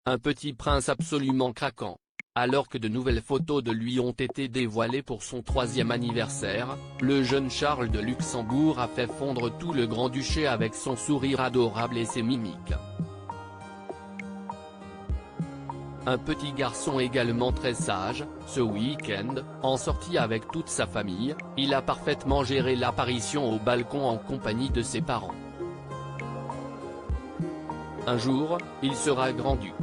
un petit prince absolument craquant. Alors que de nouvelles photos de lui ont été dévoilées pour son 3e anniversaire, le jeune Charles de Luxembourg a fait fondre tout le Grand-Duché avec son sourire adorable et ses mimiques. Un petit garçon également très sage, ce week-end, en sortie avec toute sa famille, il a parfaitement géré l'apparition au balcon en compagnie de ses parents. Un jour, il sera grand-duc.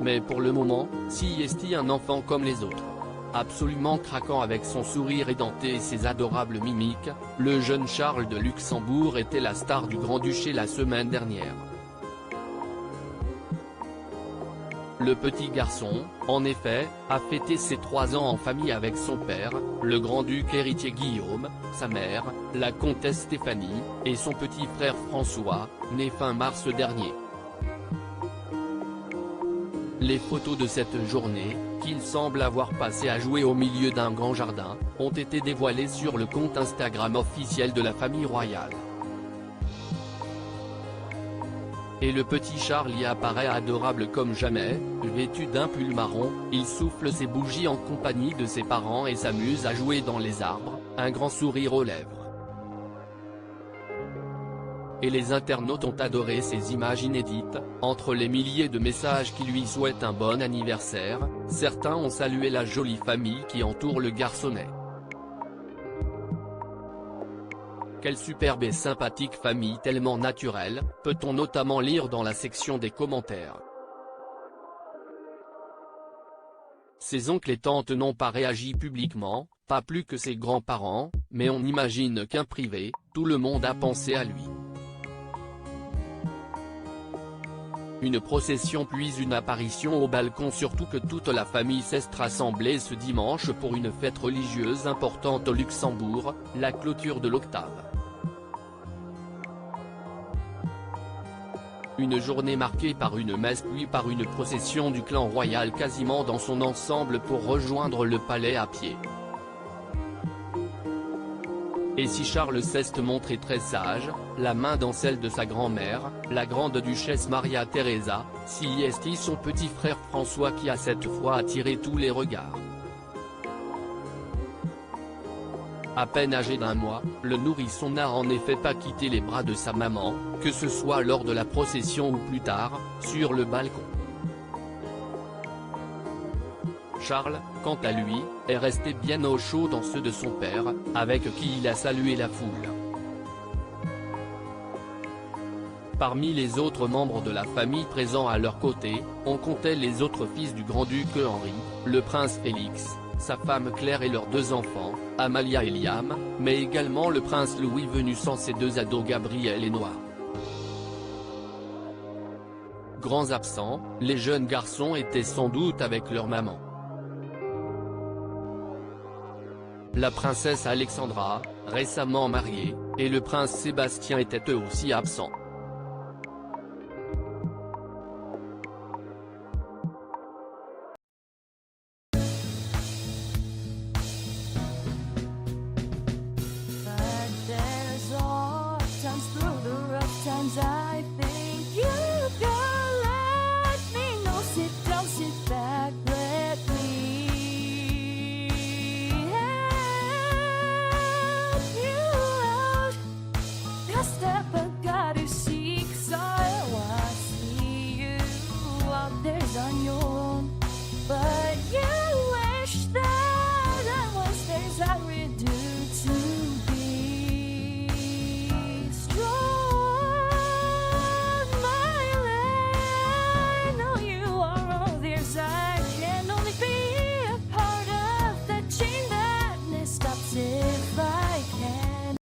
Mais pour le moment, si est un enfant comme les autres. Absolument craquant avec son sourire édenté et ses adorables mimiques, le jeune Charles de Luxembourg était la star du Grand-Duché la semaine dernière. Le petit garçon, en effet, a fêté ses 3 ans en famille avec son père, le grand-duc héritier Guillaume, sa mère, la comtesse Stéphanie, et son petit frère François, né fin mars dernier. Les photos de cette journée, qu'il semble avoir passé à jouer au milieu d'un grand jardin, ont été dévoilées sur le compte Instagram officiel de la famille royale. Et le petit Charles y apparaît adorable comme jamais, vêtu d'un pull marron, il souffle ses bougies en compagnie de ses parents et s'amuse à jouer dans les arbres, un grand sourire aux lèvres. Et les internautes ont adoré ces images inédites, entre les milliers de messages qui lui souhaitent un bon anniversaire, certains ont salué la jolie famille qui entoure le garçonnet. Quelle superbe et sympathique famille tellement naturelle, peut-on notamment lire dans la section des commentaires. Ses oncles et tantes n'ont pas réagi publiquement, pas plus que ses grands-parents, mais on imagine qu'en privé, tout le monde a pensé à lui. Une procession puis une apparition au balcon, surtout que toute la famille s'est rassemblée ce dimanche pour une fête religieuse importante au Luxembourg, la clôture de l'octave. Une journée marquée par une messe puis par une procession du clan royal quasiment dans son ensemble pour rejoindre le palais à pied. Et si Charles s'est montré très sage, la main dans celle de sa grand-mère, la grande-duchesse Maria Theresa, si est son petit frère François qui a cette fois attiré tous les regards. À peine âgé d'1 mois, le nourrisson n'a en effet pas quitté les bras de sa maman, que ce soit lors de la procession ou plus tard, sur le balcon. Charles, quant à lui, est resté bien au chaud dans ceux de son père, avec qui il a salué la foule. Parmi les autres membres de la famille présents à leur côté, on comptait les autres fils du grand-duc Henri, le prince Félix, sa femme Claire et leurs 2 enfants, Amalia et Liam, mais également le prince Louis venu sans ses 2 ados Gabriel et Noah. Grands absents, les jeunes garçons étaient sans doute avec leur maman. La princesse Alexandra, récemment mariée, et le prince Sébastien étaient eux aussi absents.